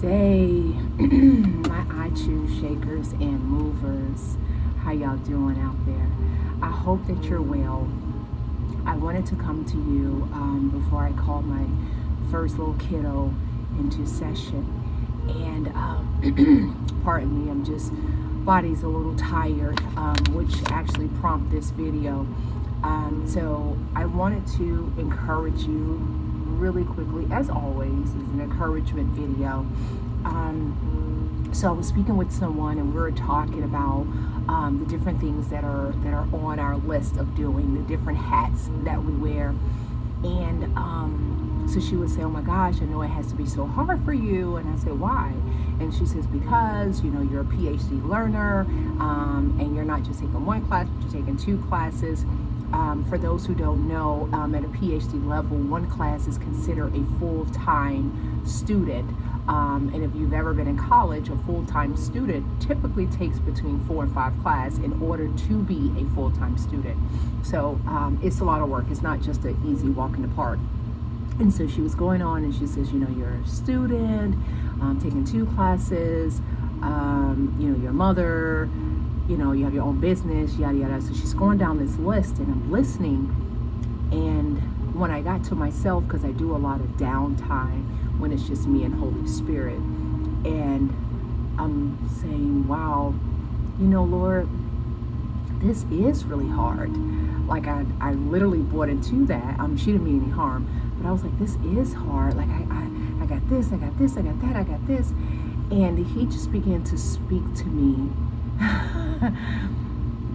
day, my iChoose shakers and movers. How y'all doing out there? I hope that you're well. I wanted to come to you before I call my first little kiddo into session. And pardon me, I'm just, body's a little tired, which actually prompted this video. So I wanted to encourage you really quickly, as always, is an encouragement video. So I was speaking with someone, and we were talking about the different things that are on our list of doing, the different hats that we wear, and so she would say, "Oh my gosh, I know it has to be so hard for you," and I said, "Why?" And she says, "Because you're a PhD learner, and you're not just taking one class, but you're taking two classes." For those who don't know, at a PhD level, one class is considered a full-time student. And if you've ever been in college, a full-time student typically takes between 4 and 5 classes in order to be a full-time student. So it's a lot of work. It's not just an easy walk in the park. And so she was going on, and she says, you're a student, taking 2 classes, your mother, you have your own business, yada, yada. So she's going down this list, and I'm listening. And when I got to myself, because I do a lot of downtime when it's just me and Holy Spirit, and I'm saying, wow, Lord, this is really hard. Like I literally bought into that. She didn't mean any harm, but I was like, this is hard. Like I got this, I got this, I got that, I got this. And he just began to speak to me.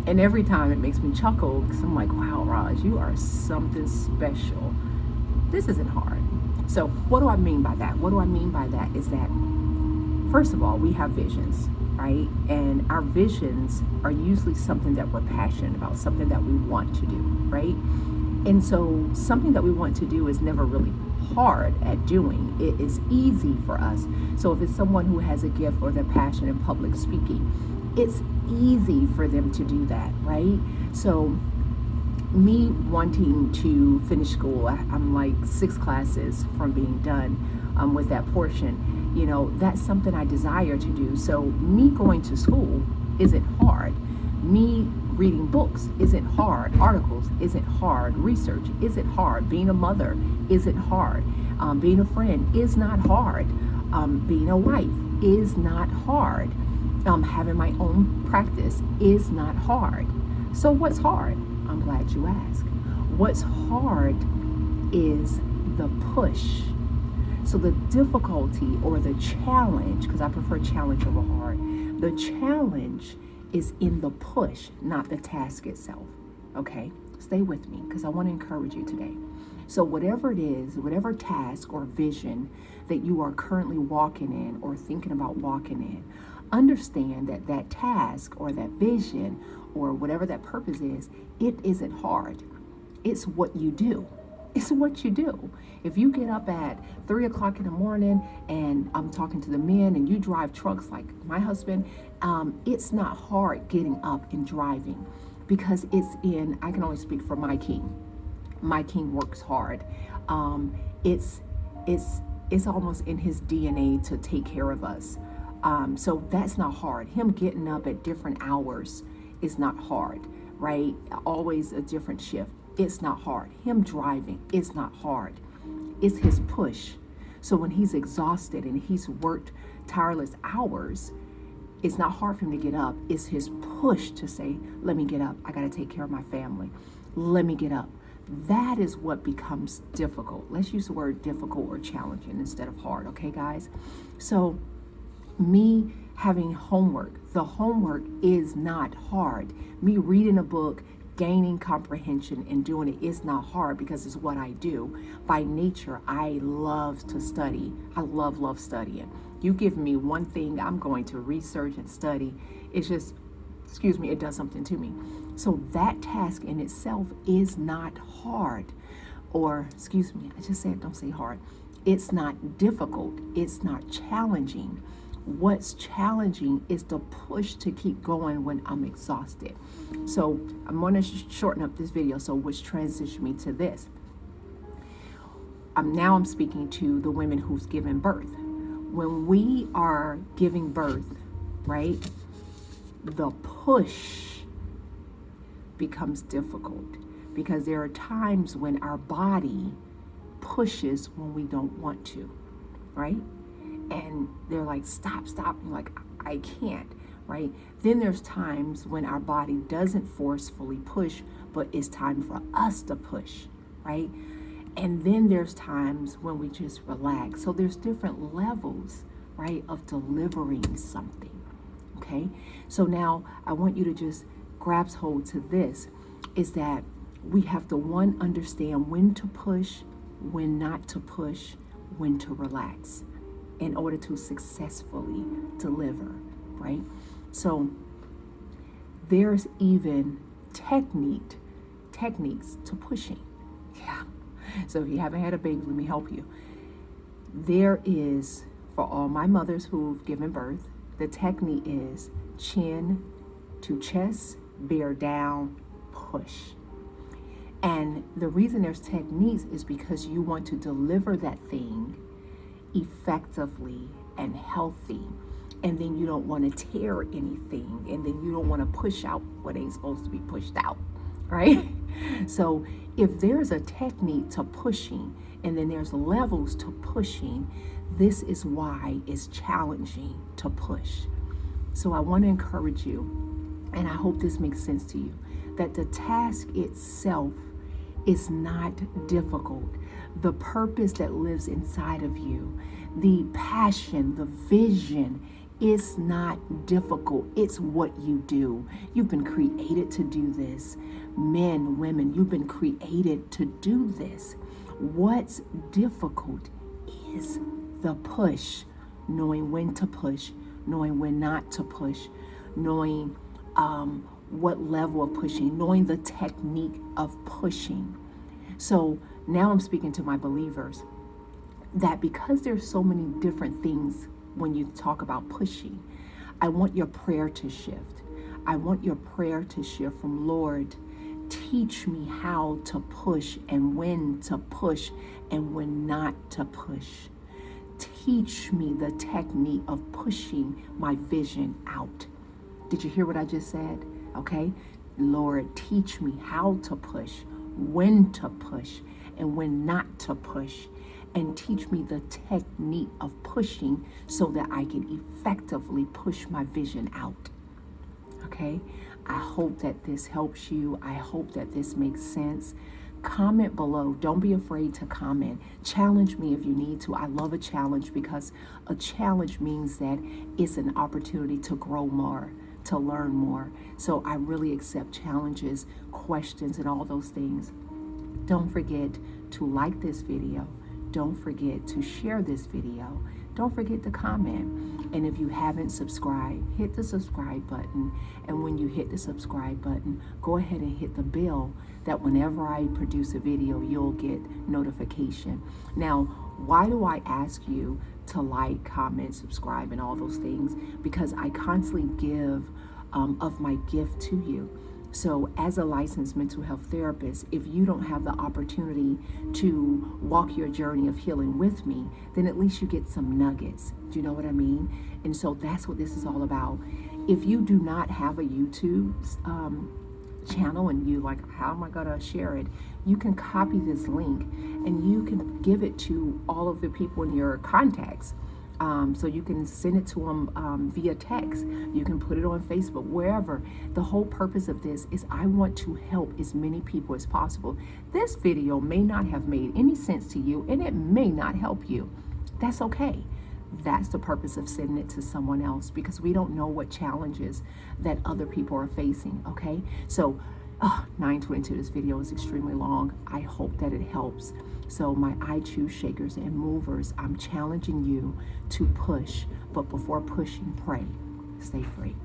And every time it makes me chuckle, because I'm like, wow, Raj, you are something special. This isn't hard. So what do I mean by that? What do I mean by that is that, first of all, we have visions, right? And our visions are usually something that we're passionate about, something that we want to do, right? And so something that we want to do is never really hard at doing. It is easy for us. So if it's someone who has a gift or their passion in public speaking, it's easy for them to do that, right? So me wanting to finish school, I'm like 6 classes from being done with that portion. That's something I desire to do. So me going to school isn't hard. Me reading books isn't hard. Articles isn't hard. Research isn't hard. Being a mother isn't hard. Being a friend is not hard. Being a wife is not hard. Having my own practice is not hard. So what's hard? I'm glad you asked. What's hard is the push. So the difficulty or the challenge, because I prefer challenge over hard, the challenge is in the push, not the task itself. Okay? Stay with me, because I want to encourage you today. So whatever it is, whatever task or vision that you are currently walking in or thinking about walking in, understand that that task or that vision or whatever that purpose is, it isn't hard. It's what you do. It's what you do. If you get up at 3 o'clock in the morning, and I'm talking to the men, and you drive trucks like my husband, it's not hard getting up and driving, because I can only speak for my king. My king works hard. It's almost in his DNA to take care of us. So that's not hard. Him getting up at different hours is not hard, right? Always a different shift. It's not hard. Him driving is not hard. It's his push. So when he's exhausted and he's worked tireless hours, it's not hard for him to get up. It's his push to say, let me get up. I got to take care of my family. Let me get up. That is what becomes difficult. Let's use the word difficult or challenging instead of hard. Okay, guys? So me having homework, the homework is not hard. Me reading a book, gaining comprehension and doing it is not hard, because it's what I do. By nature, I love to study. I love studying. You give me one thing, I'm going to research and study. It's just, it does something to me. So that task in itself is not hard. Or, I just said, don't say hard. It's not difficult. It's not challenging. What's challenging is the push to keep going when I'm exhausted. So I'm going to shorten up this video, which transitioned me to this. I'm speaking to the women who's given birth. when we are giving birth, right, the push becomes difficult because there are times when our body pushes when we don't want to, right? And they're like, stop, stop. And you're like, I can't, right? Then there's times when our body doesn't forcefully push, but it's time for us to push, right? And then there's times when we just relax. So there's different levels, right, of delivering something, okay? So now I want you to just grasp hold to this, is that we have to, one, understand when to push, when not to push, when to relax in order to successfully deliver, right? So there's even techniques to pushing. Yeah. So if you haven't had a baby, let me help you. There is, for all my mothers who've given birth, the technique is chin to chest, bear down, push. And the reason there's techniques is because you want to deliver that thing effectively and healthy. And then you don't want to tear anything. And then you don't want to push out what ain't supposed to be pushed out, right? So if there's a technique to pushing and then there's levels to pushing, this is why it's challenging to push. So I want to encourage you, and I hope this makes sense to you, that the task itself is not difficult. The purpose that lives inside of you, the passion, the vision, is not difficult. It's what you do. You've been created to do this. Men, women, you've been created to do this. What's difficult is the push, knowing when to push, knowing when not to push, knowing what level of pushing, knowing the technique of pushing. So now I'm speaking to my believers that because there's so many different things when you talk about pushing, I want your prayer to shift. I want your prayer to shift from, Lord, teach me how to push and when to push and when not to push. Teach me the technique of pushing my vision out. Did you hear what I just said? Okay. Lord, teach me how to push, when to push, and when not to push. And teach me the technique of pushing so that I can effectively push my vision out. Okay? I hope that this helps you. I hope that this makes sense. Comment below. Don't be afraid to comment. Challenge me if you need to. I love a challenge because a challenge means that it's an opportunity to grow more, to learn more. So I really accept challenges, questions, and all those things. Don't forget to like this video. Don't forget to share this video. Don't forget to comment. And if you haven't subscribed, hit the subscribe button. And when you hit the subscribe button, go ahead and hit the bell that whenever I produce a video, you'll get notification. Now, why do I ask you to like, comment, subscribe, and all those things? Because I constantly give of my gift to you. So as a licensed mental health therapist, if you don't have the opportunity to walk your journey of healing with me, then at least you get some nuggets. Do you know what I mean? And so that's what this is all about. If you do not have a YouTube channel and you like, how am I gonna share it? You can copy this link and you can give it to all of the people in your contacts. So you can send it to them via text. You can put it on Facebook, wherever. The whole purpose of this is I want to help as many people as possible. This video may not have made any sense to you and it may not help you. That's okay. That's the purpose of sending it to someone else, because we don't know what challenges that other people are facing, okay? So 9:22, this video is extremely long. I hope that it helps. So my I choose shakers and movers, I'm challenging you to push, but before pushing, pray. Stay free.